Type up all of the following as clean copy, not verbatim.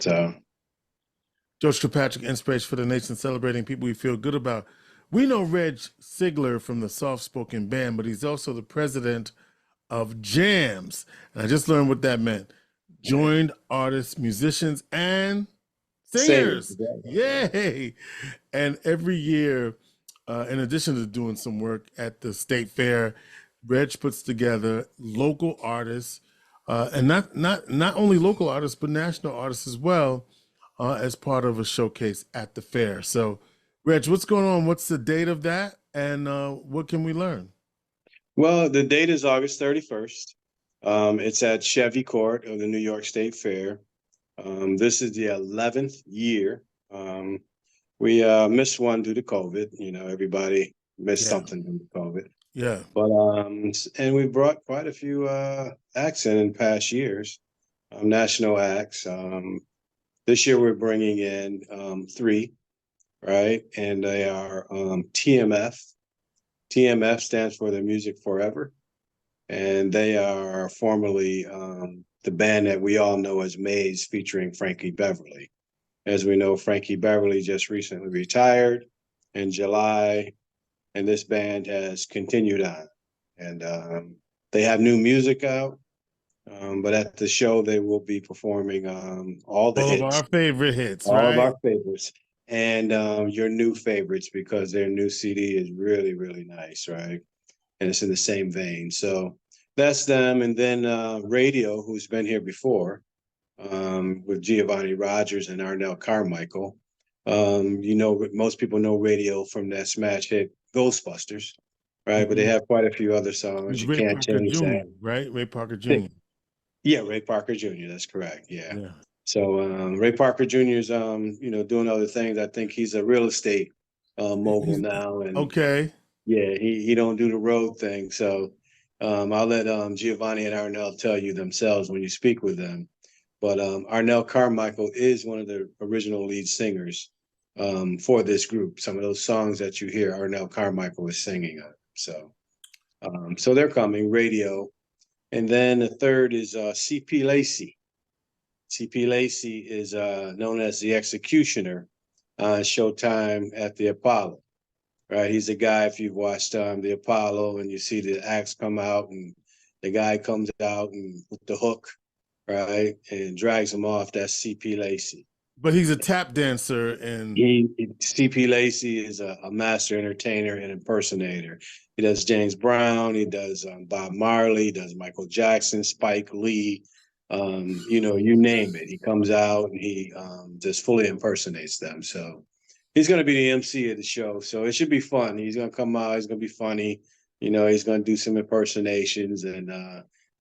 So, George Kilpatrick Inspiration for the Nation, celebrating people we feel good about. We know Reg Seigler from the Soft Spoken Band, but he's also the president of JAMS. And I just learned what that meant. Joined artists, musicians, and singers. Yay! And every year, in addition to doing some work at the state fair, Reg puts together local artists, and not only local artists, but national artists as well, as part of a showcase at the fair. So, Reg, what's going on? What's the date of that? And what can we learn? well, the date is August 31st. It's at Chevy Court of the New York State Fair. This is the 11th year. We missed one due to COVID. You know, everybody missed something due to COVID. Yeah. But and we brought quite a few acts in past years, national acts. This year we're bringing in 3, right? And they are TMF. TMF stands for The Music Forever. And they are formerly the band that we all know as Maze, featuring Frankie Beverly. As we know, Frankie Beverly just recently retired in July, and this band has continued on. And they have new music out, but at the show they will be performing all the hits. All of our favorite hits, all right? of our favorites. And your new favorites, because their new CD is really, really nice, right? And it's in the same vein. So that's them. And then Radio, who's been here before, with Giovanni Rogers and Arnell Carmichael. You know, most people know Radio from that smash hit Ghostbusters, right? But they have quite a few other songs. You Ray can't Parker change Jr., that. right? Ray Parker Jr. Yeah, Ray Parker Jr. That's correct. Yeah. So Ray Parker Jr. is, you know, doing other things. I think he's a real estate mogul now. And yeah, he don't do the road thing. So I'll let Giovanni and Arnell tell you themselves when you speak with them. But Arnell Carmichael is one of the original lead singers for this group. Some of those songs that you hear, Arnell Carmichael is singing on. So, so they're coming, Radio. And then the third is C.P. Lacey. C.P. Lacey is known as the Executioner on Showtime at the Apollo. Right, he's a guy, if you've watched the Apollo and you see the acts come out and the guy comes out and with the hook, right, and drags him off. That's C.P. Lacey. But he's a tap dancer, and C.P. Lacey is a master entertainer and impersonator. He does James Brown, he does Bob Marley, he does Michael Jackson, Spike Lee, you know, you name it. He comes out and he just fully impersonates them. So he's going to be the MC of the show. So it should be fun. He's going to come out, he's going to be funny. You know, he's going to do some impersonations, and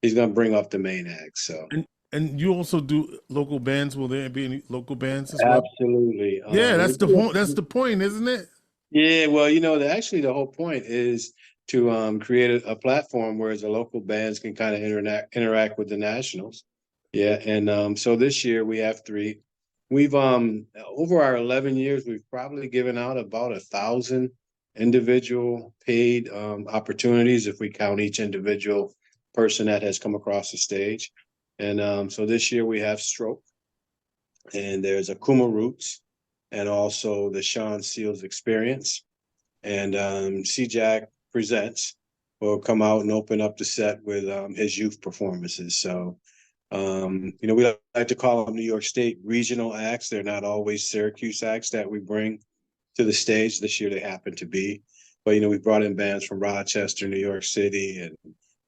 he's going to bring up the main act. So. And you also do local bands. Will there be any local bands as well? Absolutely. Yeah, that's the point. That's the point, isn't it? Yeah. Well, you know, actually the whole point is to create a platform where the local bands can kind of interact with the nationals. Yeah. And so this year we have 3. We've over our 11 years, we've probably given out about 1,000 individual paid opportunities if we count each individual person that has come across the stage. And so this year we have Stroke, and there's Akuma Roots, and also the Sean Seals Experience. And C-Jack Presents will come out and open up the set with his youth performances. So, you know, we like to call them New York State regional acts. They're not always Syracuse acts that we bring to the stage. This year they happen to be. But, you know, we brought in bands from Rochester, New York City, and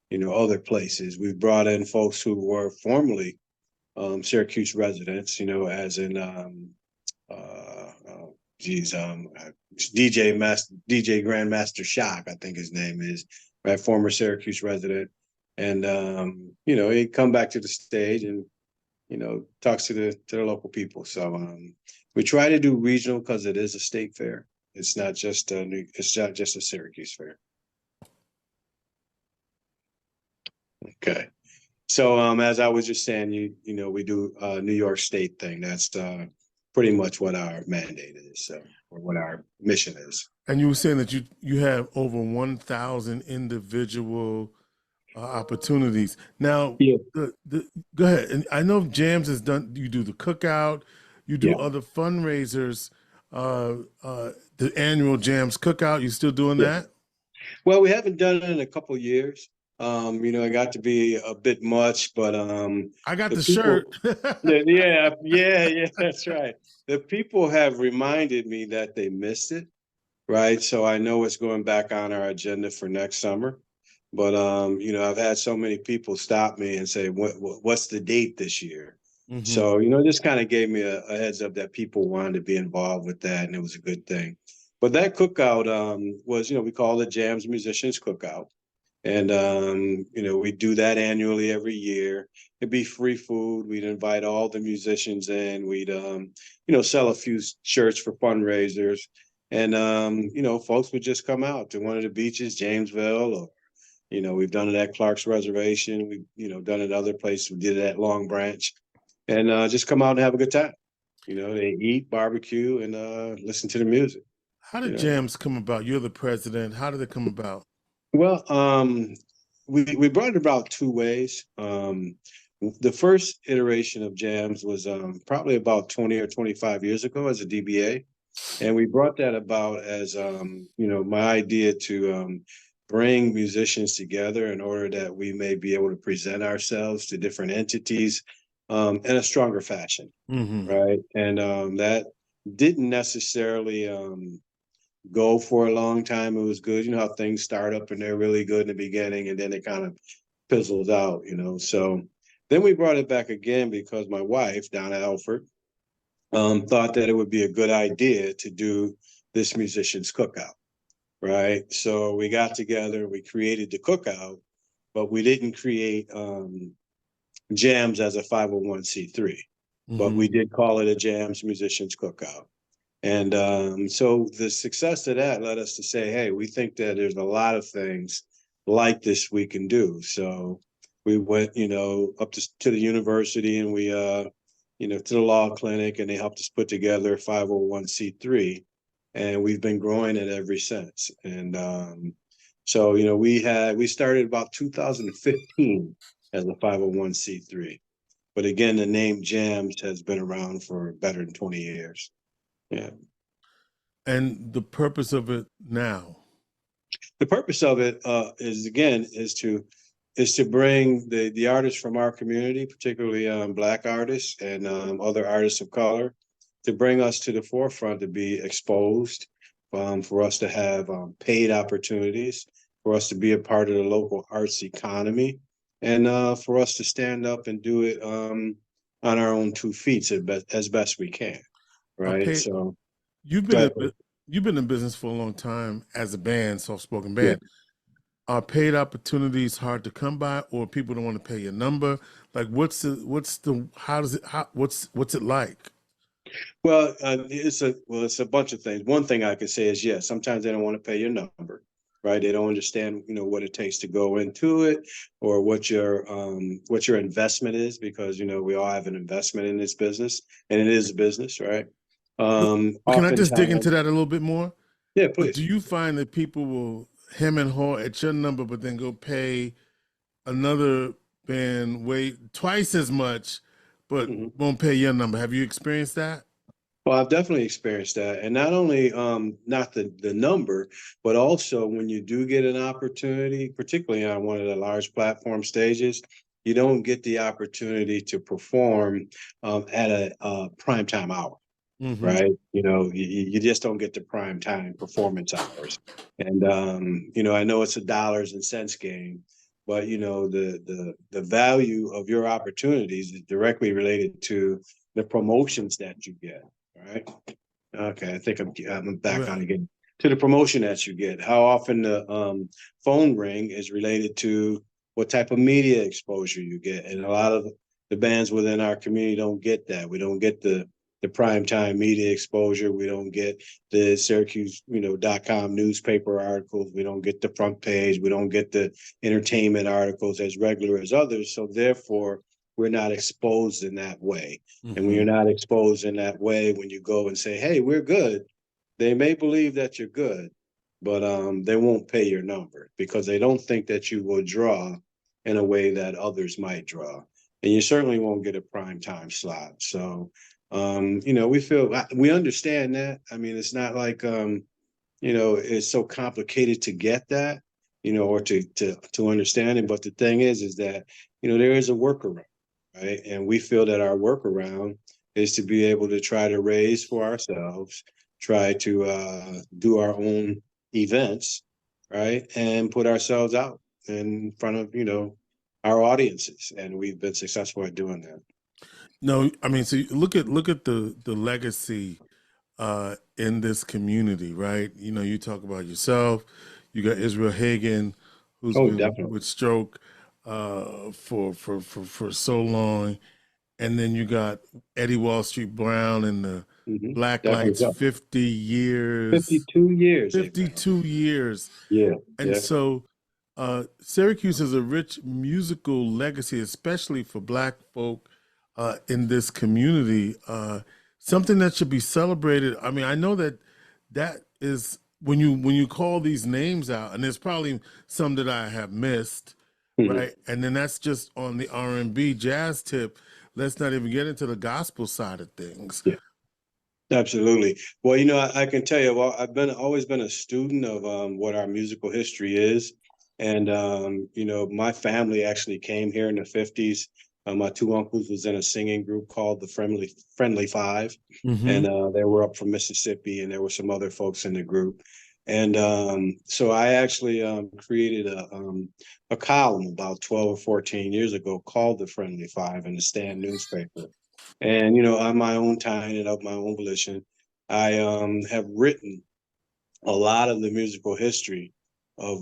you know, other places. We've brought in folks who were formerly Syracuse residents, you know, as in DJ Grandmaster Shock, I think his name is, right? Former Syracuse resident. And you know, he come back to the stage and, you know, talks to the local people. So we try to do regional because it is a state fair. It's not just a Syracuse fair. Okay. So as I was just saying, you know, we do a New York State thing. That's pretty much what our mandate is, or what our mission is. And you were saying that you have over 1,000 individual opportunities. Now, Yeah. go ahead. And I know Jams has done. You do the cookout. You do Yeah. other fundraisers. The annual Jams cookout. You still doing Yeah. that? Well, we haven't done it in a couple of years. It got to be a bit much, but I got the the shirt. people, yeah, that's right. The people have reminded me that they missed it, right? So I know it's going back on our agenda for next summer. But I've had so many people stop me and say, what's the date this year? Hmm. So, this kind of gave me a heads up that people wanted to be involved with that, and it was a good thing. But that cookout was, we call it Jams Musicians Cookout. And we do that annually every year. It'd be free food. We'd invite all the musicians in. We'd sell a few shirts for fundraisers. And folks would just come out to one of the beaches, Jamesville, or we've done it at Clark's Reservation. We've done it other places. We did it at Long Branch, and just come out and have a good time. They eat, barbecue, and listen to the music. How You did know. Jams come about? You're the president. How did it come about? Well, we brought it about two ways. The first iteration of Jams was probably about 20 or 25 years ago as a DBA. And we brought that about as, my idea to bring musicians together in order that we may be able to present ourselves to different entities in a stronger fashion, Hmm. right? And that didn't necessarily go for a long time. It was good. You know how things start up and they're really good in the beginning and then it kind of fizzles out. So then we brought it back again because my wife, Donna Alford, thought that it would be a good idea to do this musician's cookout, right? So we got together, we created the cookout, but we didn't create Jams as a 501c3, but Hmm. we did call it a Jams Musicians Cookout. And so the success of that led us to say, hey, we think that there's a lot of things like this we can do. So we went, up to the university and we, to the law clinic, and they helped us put together 501c3. And we've been growing it ever since. And so, we started about 2015 as a 501c3. But again, the name JAMS has been around for better than 20 years. Yeah. And the purpose of it now. The purpose of it is to bring the artists from our community, particularly Black artists and other artists of color, to bring us to the forefront, to be exposed, for us to have paid opportunities, for us to be a part of the local arts economy, and for us to stand up and do it on our own 2 feet as best we can. I Right. pay. So, You've go been ahead. in, you've been in business for a long time as a band, soft spoken Yeah. band. Are paid opportunities hard to come by, or people don't want to pay your number? Like, how does it, what's it like? Well, it's a bunch of things. One thing I could say is yes. Sometimes they don't want to pay your number, right? They don't understand, what it takes to go into it, or what your investment is, because we all have an investment in this business, and it is a business, right? Can I just dig into Oftentimes, that a little bit more? yeah, But do please. you find that people will hem and haw at your number, but then go pay another band way twice as much, but Mhm. won't pay your number? Have you experienced that? Well, I've definitely experienced that. And not only not the number, but also when you do get an opportunity, particularly on one of the large platform stages, you don't get the opportunity to perform at a prime time hour, Hmm. right? You just don't get the prime time performance hours. And I know it's a dollars and cents game, but the value of your opportunities is directly related to the promotions that you get. Right. Okay, I think I'm back Right. on again. To the promotion that you get, how often the phone ring is related to what type of media exposure you get, and a lot of the bands within our community don't get that. We don't get the prime time media exposure. We don't get the Syracuse, .com newspaper articles. We don't get the front page. We don't get the entertainment articles as regular as others. So therefore, we're not exposed in that way. And when you're Hmm. not exposed in that way, when you go and say, hey, we're good, they may believe that you're good, but they won't pay your number because they don't think that you will draw in a way that others might draw. And you certainly won't get a prime time slot. So, we understand that. I mean, it's not like, it's so complicated to get that, or to understand it. But the thing is that, there is a workaround, right? And we feel that our workaround is to be able to try to raise for ourselves, try to do our own events, right? And put ourselves out in front of, our audiences. And we've been successful at doing that. No, I mean, so look at the legacy in this community, right? You talk about yourself. You got Israel Hagan, who's been Definitely. with Stroke for so long, and then you got Eddie Wall Street Brown and the Black Definitely Lights, so. 50 years, 52 years. 52 years. Yeah. And so Syracuse has a rich musical legacy, especially for Black folk in this community. Something that should be celebrated. I mean, I know that is when you call these names out, and there's probably some that I have missed, right? And then that's just on the R&B jazz tip. Let's not even get into the gospel side of things. Yeah. Absolutely. Well, I can tell you, well, I've always been a student of what our musical history is. And, my family actually came here in the 50s. My two uncles was in a singing group called the Friendly Five. And they were up from Mississippi, and there were some other folks in the group. And so I actually created a column about 12 or 14 years ago called the Friendly Five in the Stand newspaper. And, on my own time and of my own volition, I have written a lot of the musical history of,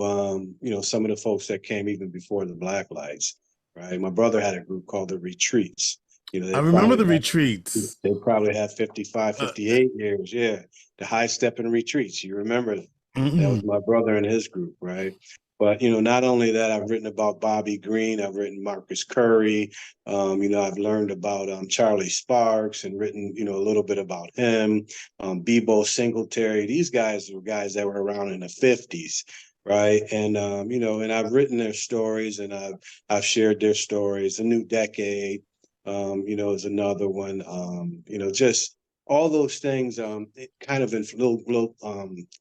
some of the folks that came even before the Black Lights, right? My brother had a group called the Retreats. I remember the Retreats. They probably have 55, 58 years. Yeah. The High Stepping Retreats. You remember that? That was my brother and his group, right? But, not only that, I've written about Bobby Green, I've written Marcus Curry, I've learned about Charlie Sparks and written, a little bit about him, Bebo Singletary. These guys were guys that were around in the 50s, right? And, and I've written their stories, and I've shared their stories. A New Decade, is another one, just all those things, it kind of Lil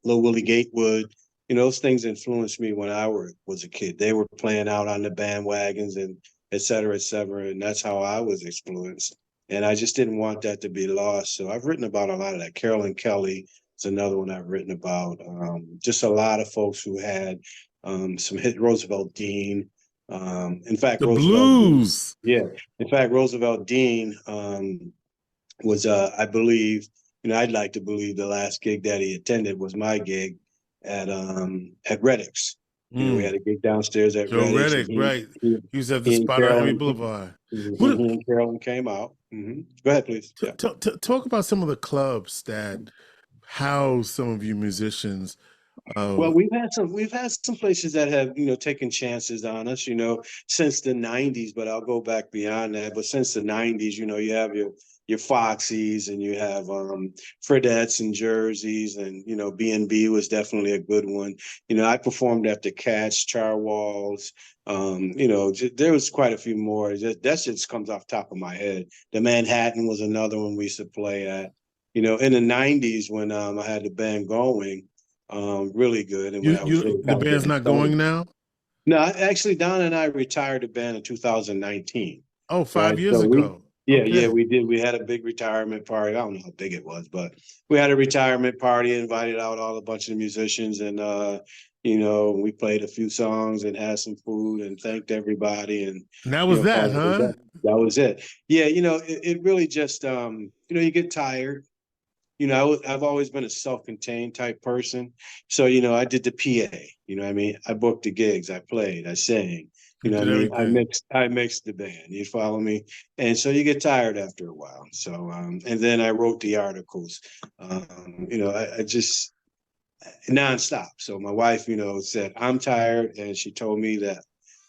Willie Gatewood, those things influenced me when I was a kid. They were playing out on the bandwagons and et cetera, et cetera. And that's how I was influenced. And I just didn't want that to be lost. So I've written about a lot of that. Carolyn Kelly is another one I've written about. Just a lot of folks who had some hit. Roosevelt Dean. In fact, the Roosevelt blues. Dean, yeah. In fact, Roosevelt Dean was, I believe, I'd like to believe the last gig that he attended was my gig at Reddick's. We had a gig downstairs at Joe Reddick's. Reddick, right? He was at the spot on Carolyn, Henry Boulevard. he and Carolyn came out. Go ahead, please. Talk about some of the clubs that house some of you musicians. Well, we've had some places that have, taken chances on us, since the 90s, but I'll go back beyond that. But since the 90s, you have your Foxies, and you have Fredettes and Jerseys, and B&B was definitely a good one. I performed at the Cats, Charwalls. There was quite a few more. That just comes off the top of my head. The Manhattan was another one we used to play at. In the 90s when I had the band going, really good. And when I was really the band's not going now? No, actually, Don and I retired the band in 2019. Oh, 5 years ago. Yeah, we did. We had a big retirement party. I don't know how big it was, but we had a retirement party, invited out a bunch of musicians, and we played a few songs and had some food and thanked everybody. And that was that, huh? That was it. Yeah, it really just you get tired. I've always been a self-contained type person. So, I did the PA, what I mean? I booked the gigs, I played, I sang, what I mean? I mixed the band, you follow me? And so you get tired after a while. So, and then I wrote the articles, I just nonstop. So my wife, said, I'm tired. And she told me that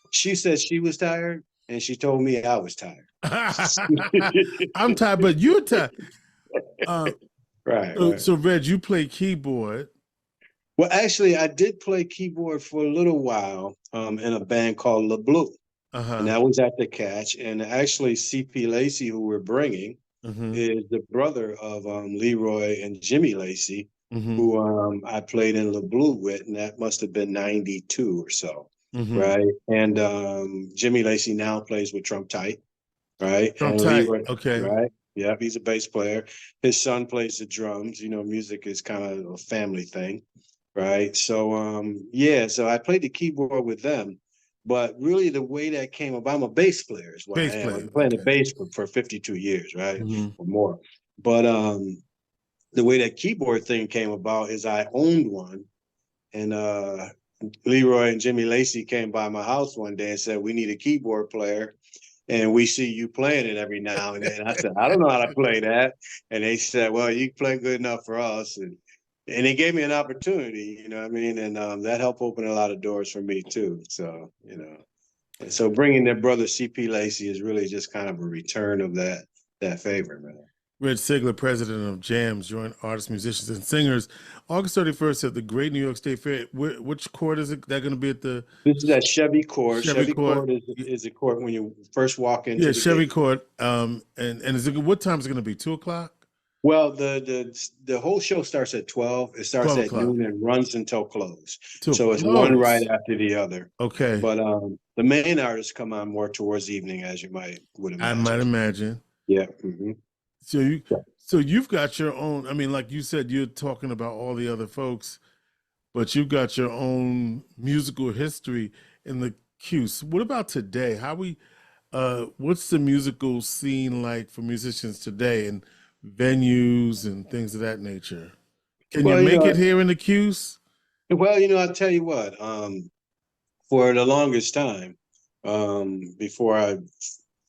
she said she was tired, and she told me I was tired. I'm tired, but you're tired. Right. So, Reg, you play keyboard. Well, actually, I did play keyboard for a little while in a band called Le Bleu. and Uh-huh. that was at the Catch. And actually, C.P. Lacey, who we're bringing, Mm-hmm. is the brother of Leroy and Jimmy Lacey, Mm-hmm. who I played in Le Blue with, and that must have been 92 or so, Mm-hmm. right? And Jimmy Lacey now plays with Trump Tight, right? Trump And tight. Leroy, Okay. right? Yeah, he's a bass player. His son plays the drums. You know, music is kind of a family thing, right? So yeah, so I played the keyboard with them. But really the way that came about, I'm a bass player is what I Bass am. I've player. been playing the Okay. bass for 52 years, right? Mm-hmm. Or more. But the way that keyboard thing came about is I owned one, and Leroy and Jimmy Lacey came by my house one day and said, "We need a keyboard player, and we see you playing it every now and then." I said, "I don't know how to play that," and they said, "Well, you play good enough for us," and they gave me an opportunity, you know what I mean, and that helped open a lot of doors for me too. So and so bringing their brother C.P. Lacey is really just kind of a return of that favor, man. Reggie Seigler, president of JAMS, joined artists, musicians, and singers August 31st at the Great New York State Fair. Which court is it? That going to be at the This is at Chevy Court. Chevy Chevy Court? Court is a court when you first walk Yeah, into the Chevy gate. Court. And is it, what time is it going to be? 2 o'clock? Well, the whole show starts at 12. It starts 12 at o'clock. noon and runs until close. Till So it's one right close. after the other. Okay. But the main artists come on more towards the evening, as you would I imagine. might imagine. Yeah. Mm-hmm. So you, Yeah. so you've got your own. I mean, like you said, you're talking about all the other folks, but you've got your own musical history in the Q's. What about today? What's the musical scene like for musicians today and venues and things of that nature? Can you Well, make it here in the Q's? I'll tell you what. For the longest time, before I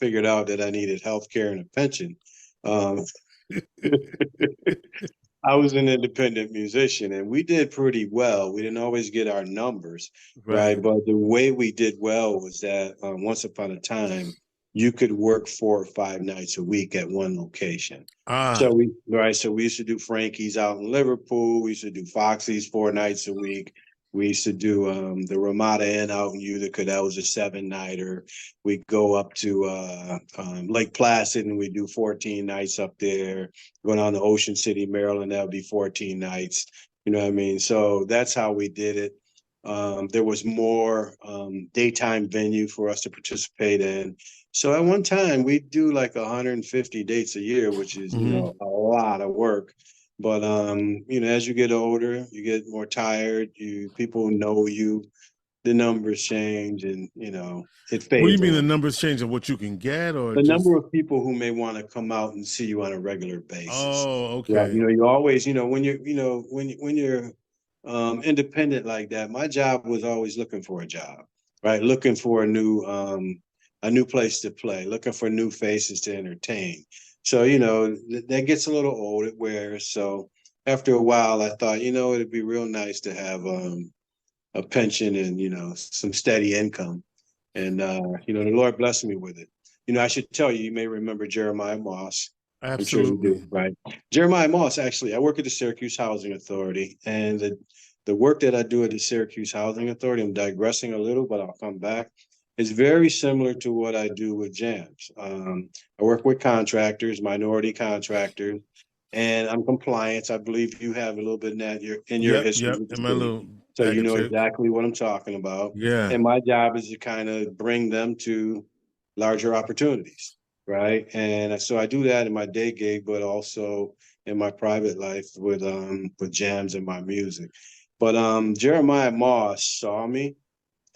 figured out that I needed health care and a pension, um, I was an independent musician, and we did pretty well. We didn't always get our numbers, right? Right. But the way we did well was that once upon a time, you could work 4 or 5 nights a week at one location. Ah, So we used to do Frankie's out in Liverpool. We used to do Foxy's 4 nights a week. We used to do the Ramada Inn out in Utica. That was a 7-nighter. We go up to Lake Placid and we do 14 nights up there. Going on to Ocean City, Maryland, that would be 14 nights. You know what I mean? So that's how we did it. There was more daytime venue for us to participate in. So at one time we'd do like 150 dates a year, which is, hmm a lot of work. But as you get older, you get more tired, people know you, the numbers change, and it what do you fades mean the away. numbers change of what you can get, or The number just? of people who may want to come out and see you on a regular basis. Oh, Right. okay. You always, when you're independent like that, my job was always looking for a job, right? Looking for a new place to play, looking for new faces to entertain. So, that gets a little old, it wears. So after a while, I thought, it'd be real nice to have a pension and, some steady income. And the Lord blessed me with it. I should tell you, you may remember Jeremiah Moss. I'm sure you do, Absolutely. right? Jeremiah Moss, actually, I work at the Syracuse Housing Authority, and the work that I do at the Syracuse Housing Authority, I'm digressing a little, but I'll come back, is very similar to what I do with JAMS. I work with contractors, minority contractors, and I'm compliance. I believe you have a little bit in that in your Yep, history yep. with the In my city. little So bag you of know tricks. exactly what I'm talking about. Yeah. And my job is to kind of bring them to larger opportunities, right? And so I do that in my day gig, but also in my private life with jams and my music. But Jeremiah Moss saw me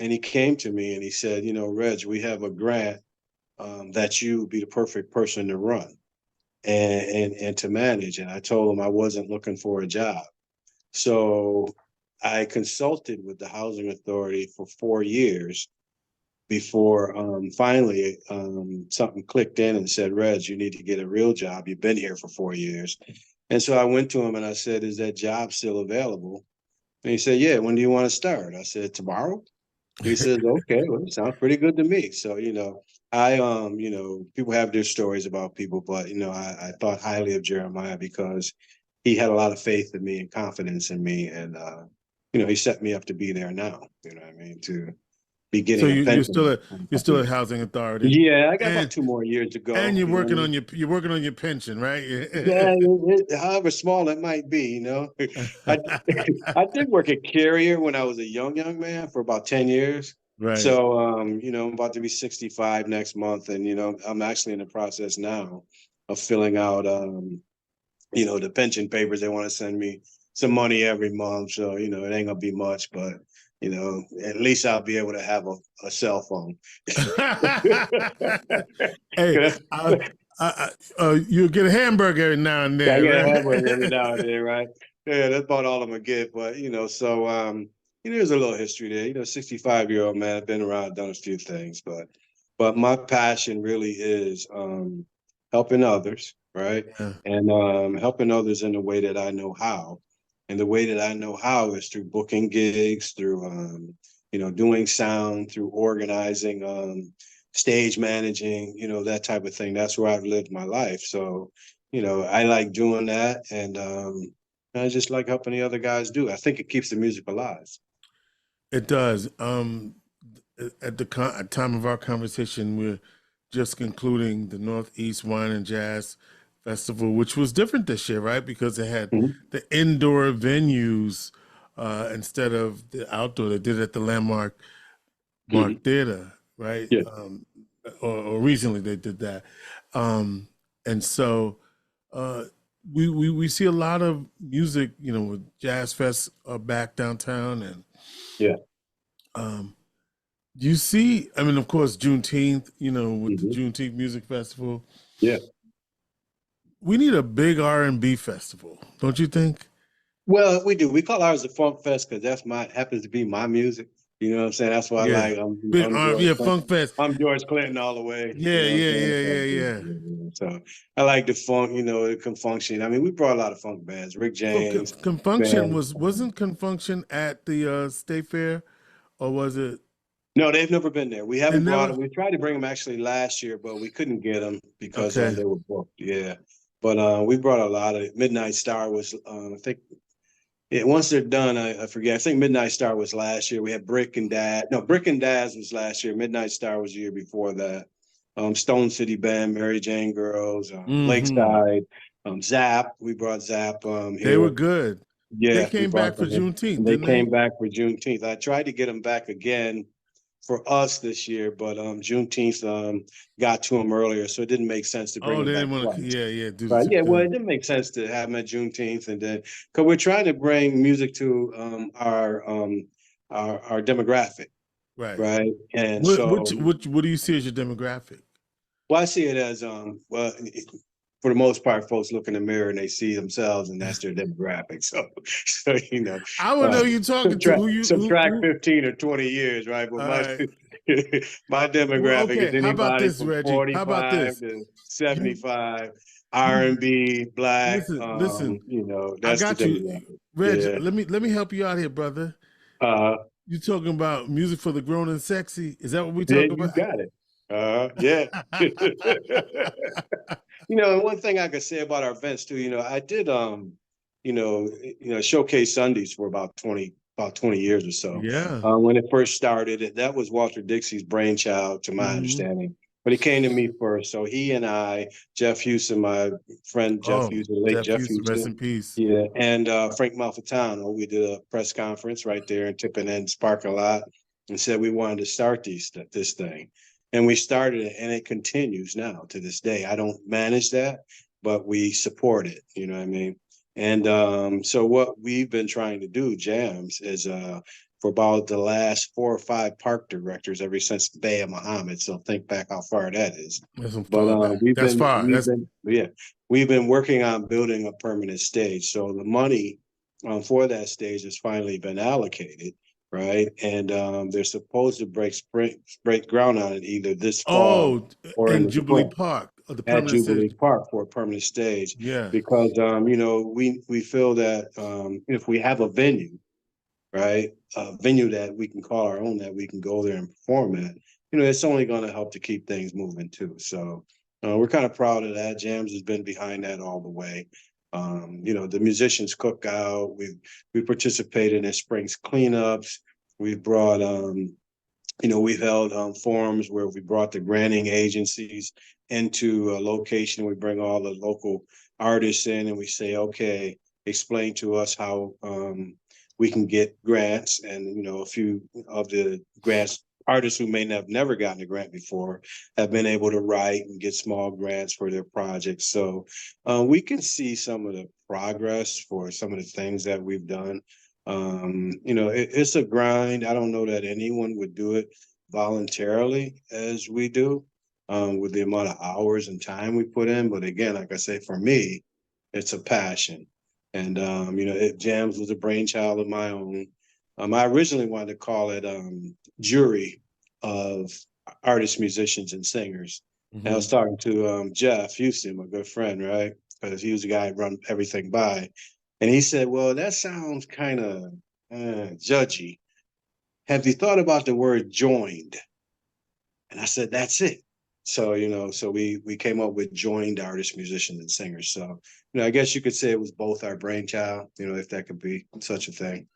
and he came to me and he said, Reg, we have a grant that you would be the perfect person to run and to manage. And I told him I wasn't looking for a job. So I consulted with the housing authority for 4 years before finally something clicked in and said, Reg, you need to get a real job. You've been here for 4 years. And so I went to him and I said, is that job still available? And he said, yeah, when do you want to start? I said, tomorrow. He says, okay, well, it sounds pretty good to me. So, people have their stories about people, but, I thought highly of Jeremiah because he had a lot of faith in me and confidence in me. And, he set me up to be there now, you know what I mean, be So getting a you're pension. still at housing authority, Yeah, I got about and 2 more years to and go. You know what I mean? you're working on your pension, right? Yeah, however small it might be, I I did work at Carrier when I was a young man for about 10 years. Right. So I'm about to be 65 next month, and I'm actually in the process now of filling out the pension papers. They want to send me some money every month. So, it ain't gonna be much, but at least I'll be able to have a cell phone. Hey, I you'll get a hamburger every now and then, get a right? hamburger every now and then, right? Yeah, that's about all I'm gonna get. But so there's a little history there. 65-year-old man, I've been around, done a few things, but my passion really is helping others, right? Yeah. And helping others in the way that I know how. And the way that I know how is through booking gigs, through doing sound, through organizing, stage managing, that type of thing. That's where I've lived my life. So, I like doing that, and I just like helping the other guys do. I think it keeps the music alive. It does. At the time of our conversation, we're just concluding the Northeast Wine and Jazz Festival, which was different this year, right? Because it had Mhm. the indoor venues instead of the outdoor. They did it at the Landmark Mhm. Theater, right? Yeah. Or recently they did that, and so uh, we see a lot of music, with Jazz Fest back downtown, and Yeah. um, you see, I mean, of course, Juneteenth, with the Mhm. Juneteenth Music Festival. Yeah. We need a big R&B festival, don't you think? Well, we do. We call ours the Funk Fest because that's my happens to be my music. You know what I'm saying? That's why I Yeah, like. big I'm R, George yeah, Clinton. Funk Fest. I'm George Clinton all the way. You Yeah, know what I'm yeah, saying? yeah, So, yeah, yeah. so I like the funk. It can function. I mean, we brought a lot of funk bands. Rick So James Confunction band. wasn't Confunction at the State Fair, or was it? No, they've never been there. We They haven't brought never. them. We tried to bring them actually last year, but we couldn't get them because Okay. they were booked. Yeah, but we brought a lot of Midnight Star was I think. Yeah, once they're done, I forget. I think Midnight Star was last year. We had Brick and Dad. No, Brick and Daz was last year. Midnight Star was the year before that. Stone City Band, Mary Jane Girls, Mm-hmm. Lakeside, Zap. We brought Zap They were here. good. They Yeah, we came back brought for them here. Juneteenth, And they didn't they? came back for Juneteenth. I tried to get them back again for us this year, but Juneteenth got to them earlier, so it didn't make sense to bring Oh, them they back didn't want to. twice. Yeah, yeah. Do the Right. Yeah. Well, two. it didn't make sense to have them at Juneteenth, and then because we're trying to bring music to our demographic, Right. right? And What so, what do you see as your demographic? well, I see it as for the most part, folks look in the mirror and they see themselves, and that's their demographic. So, I would know you talking to who you subtract who. 15 or 20 years, right? But All my right. my Well, demographic is okay. How about anybody this, from Reggie? How about 45 this? to You 75, you R&B, black. listen. I That's the got you, demographic. Reg. Yeah. Let me help you out here, brother. Uh, You talking about music for the grown and sexy? Is that what we yeah, talking you about? got it. Yeah. And one thing I could say about our events too, I did showcase Sundays for about 20 years or so. Yeah. When it first started, that was Walter Dixie's brainchild, to my Hmm. understanding. But he came to me first. So he and I, Jeff Houston, my friend Jeff Oh, Houston, late Jeff Jeff Houston, rest Houston, in peace. yeah, and Frank Malfitano, we did a press conference right there in Tippin End's parking lot and said we wanted to start this thing. And we started it, and it continues now to this day. I don't manage that, but we support it. You know what I mean? And so what we've been trying to do, JAMS, is for about the last 4 or 5 park directors ever since the Bay of Muhammad. So think back how far that is. That's But far back. we've That's been far. we've That's been yeah we've been working on building a permanent stage. So the money for that stage has finally been allocated, right? And they're supposed to break ground on it either this fall oh, or in in the Jubilee spring Park, the at permanent Jubilee city. Park for a permanent stage, Yeah. because we feel that if we have a venue, right, a venue that we can call our own, that we can go there and perform at, it's only going to help to keep things moving too. So we're kind of proud of that. Jams has been behind that all the way. The musicians cookout. We participated in spring's cleanups. We brought we've held forums where we brought the granting agencies into a location. We bring all the local artists in and we say, okay, explain to us how we can get grants. And, a few of the grants artists who may have never gotten a grant before have been able to write and get small grants for their projects. So we can see some of the progress for some of the things that we've done. It's a grind. I don't know that anyone would do it voluntarily as we do, with the amount of hours and time we put in. But again, like I say, for me, it's a passion. And JAMS was a brainchild of my own. I originally wanted to call it Jury of Artists, Musicians, and Singers. And I was talking to Jeff Houston, my good friend, right? Because he was the guy who run everything by. And he said, well, that sounds kind of judgy. Have you thought about the word joined? And I said, that's it. So, so we came up with joined artists, musicians, and singers. So, I guess you could say it was both our brainchild, if that could be such a thing.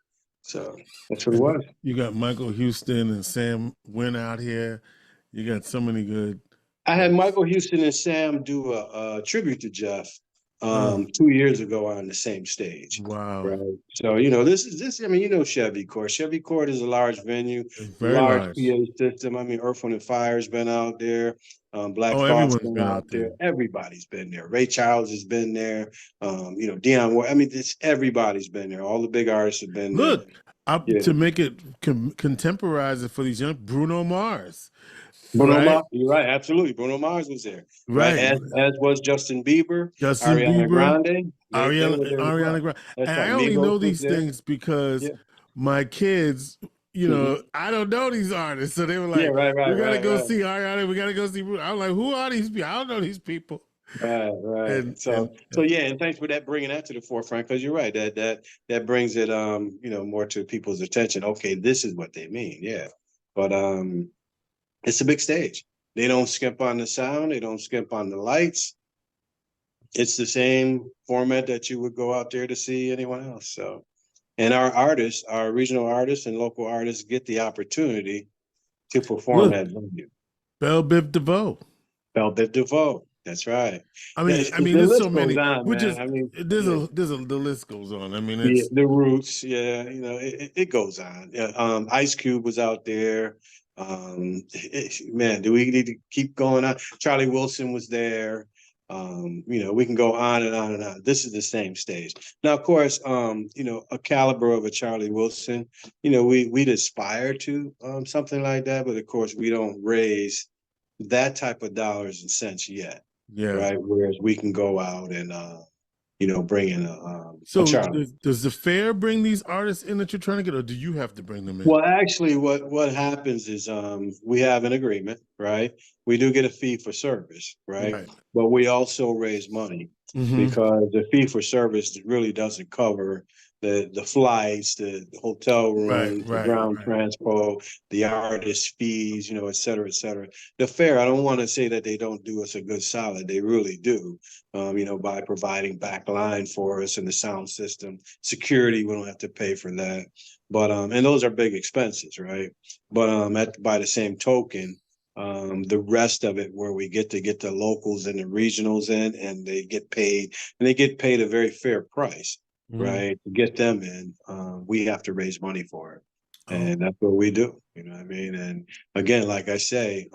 So that's what it was. You got Michael Houston and Sam Wynn out here. You got so many good. I had Michael Houston and Sam do a tribute to Jeff 2 years ago on the same stage. Wow. Right. So, this, Chevy Court. Chevy Court is a large venue, Very large large. PA system. Earth, Wind, and Fire's been out there. Black Thought's been out there. Everybody's been there. Ray Charles has been there. Dionne Ward. Everybody's been there. All the big artists have been there. Look, to make it contemporize it for these young, Bruno Mars. Bruno Mars, you're right, absolutely. Bruno Mars was there, right? As was Justin Bieber, Ariana Grande, Ariana Grande. And I only know these things because my kids, I don't know these artists, so they were like, "We gotta go see Ariana. We gotta go see Bruno." I'm like, "Who are these people? I don't know these people." Right. And thanks for that, bringing that to the forefront, because you're right, that brings it more to people's attention. Okay, this is what they mean, but it's a big stage. They don't skimp on the sound. They don't skimp on the lights. It's the same format that you would go out there to see anyone else. So, and our artists, our regional artists and local artists get the opportunity to perform at venue. Belle Biv DeVoe. Belle Biv DeVoe. That's right. There's so many. On, the list goes on. It's the Roots. Yeah, it goes on. Ice Cube was out there. Man, do we need to keep going on? Charlie Wilson was there. We can go on and on and on. This is the same stage. Now, of course, a caliber of a Charlie Wilson, we'd aspire to something like that, but of course we don't raise that type of dollars and cents yet. Yeah. Right. Whereas we can go out and bring in a does the fair bring these artists in that you're trying to get, or do you have to bring them in? Well, actually, what happens is we have an agreement, right? We do get a fee for service, right? But we also raise money because the fee for service really doesn't cover the flights, the hotel room, the ground transport, the artist fees, et cetera, et cetera. The fair, I don't want to say that they don't do us a good solid. They really do, by providing back line for us and the sound system. Security, we don't have to pay for that. But and those are big expenses, right? But by the same token, the rest of it, where we get to get the locals and the regionals in, and they get paid a very fair price. Right, to get them in, we have to raise money for it, and that's what we do. You know what I mean? And again, like I say,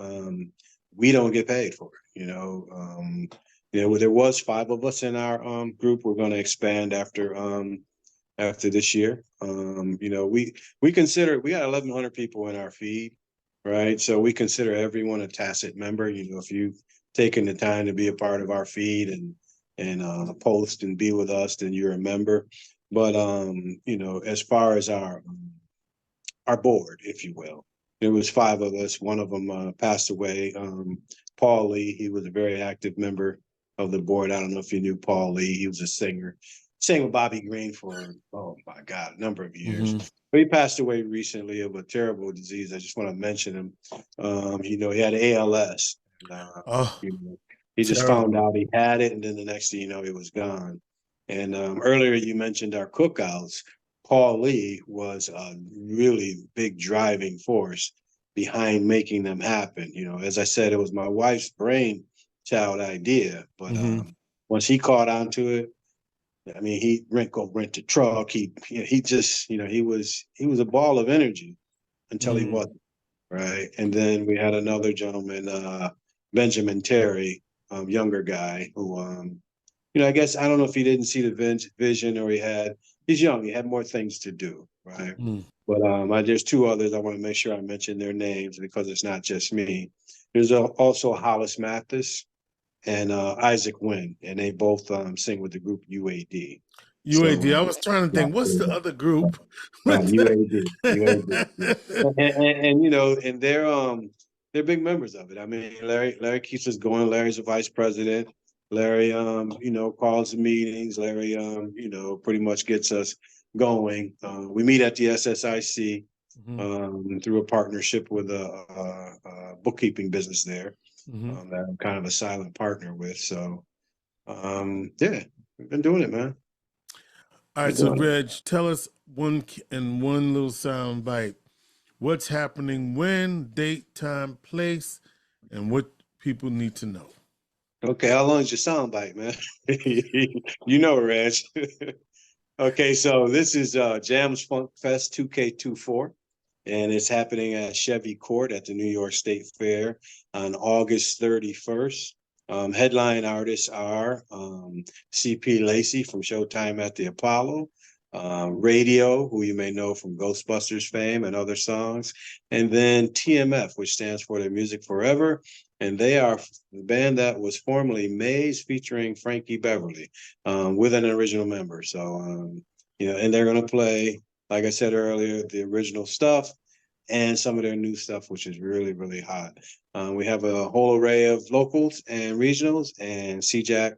we don't get paid for it. There was 5 of us in our group. We're going to expand after this year. We consider, we got 1,100 people in our feed, right? So we consider everyone a tacit member. If you've taken the time to be a part of our feed and post and be with us, then you're a member. But as far as our board, if you will, there was 5 of us. One of them passed away. Paul Lee, he was a very active member of the board. I don't know if you knew Paul Lee. He was a singer. Sang with Bobby Green for, oh my God, a number of years. But he passed away recently of a terrible disease. I just want to mention him. He had ALS. He just found out he had it, and then the next thing you know, he was gone. And earlier you mentioned our cookouts. Paul Lee was a really big driving force behind making them happen. You know, as I said, it was my wife's brainchild idea, but once he caught on to it, I mean, he rent a truck. He just, you know, he was a ball of energy until he wasn't, right? And then we had another gentleman, Benjamin Terry, younger guy who, you know, I guess I don't know if he didn't see the vision or he's young, he had more things to do, right? But there's two others I want to make sure I mention their names because it's not just me. There's also Hollis Mathis and Isaac Wynn, and they both sing with the group UAD. UAD. So, I was trying to think, what's the other group? UAD. Yeah. And you know, and they're big members of it. I mean, Larry keeps us going. Larry's the vice president. Larry, you know, calls the meetings. Larry, you know, pretty much gets us going. We meet at the SSIC through a partnership with a bookkeeping business there that I'm kind of a silent partner with. So, yeah, we've been doing it, man. All right, so Reg, tell us in one little sound bite, what's happening when, date, time, place, and what people need to know. Okay, how long is your sound bite, man? You know, Reg. Okay, so this is JAMS Funk Fest 2K24, and it's happening at Chevy Court at the New York State Fair on August 31st. Headline artists are C.P. Lacey from Showtime at the Apollo, Radio, who you may know from Ghostbusters fame and other songs, and then TMF, which stands for The Music Forever, and they are the band that was formerly Maze featuring Frankie Beverly with an original member. So, you know, and they're going to play, like I said earlier, the original stuff and some of their new stuff, which is really, really hot. We have a whole array of locals and regionals, and CJAC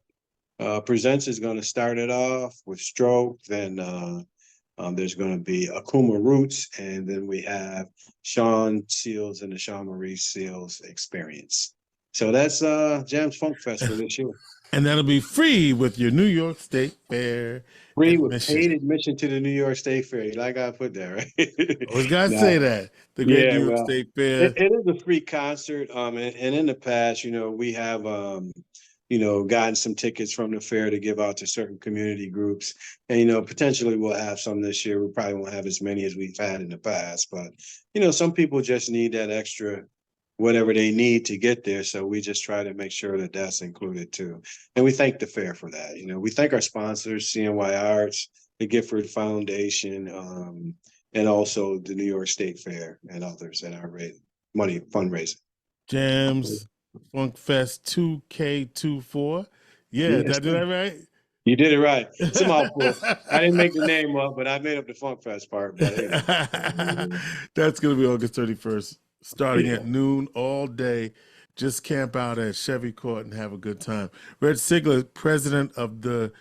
Presents is going to start it off with Stroke. Then there's going to be Akuma Roots, and then we have Sean Seals and the Sean Marie Seals Experience. So that's JAMS Funk Fest for this year. And that'll be free with your New York State Fair Free admission. with paid admission to the New York State Fair. You like I put that, right? Always gotta say that. The great New York State Fair. It is a free concert. And in the past, you know, we have you know, gotten some tickets from the fair to give out to certain community groups. And, you know, potentially we'll have some this year. We probably won't have as many as we've had in the past. But, you know, some people just need that extra whatever they need to get there. So we just try to make sure that that's included too. And we thank the fair for that. You know, we thank our sponsors, CNY Arts, the Gifford Foundation, and also the New York State Fair and others in our money fundraising. JAMS Funk Fest 2K24. Yeah, did I do that right? You did it right. It's a mouthful. I didn't make the name up, but I made up the Funk Fest part. But that's going to be August 31st, starting at noon all day. Just camp out at Chevy Court and have a good time. Reggie Seigler, president of the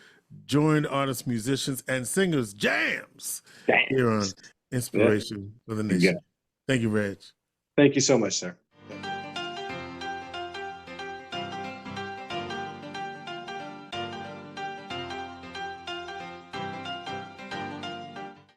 Joined Artists, Musicians, and Singers JAMS here on Inspiration for the Nation. Thank you, Reg. Thank you so much, sir.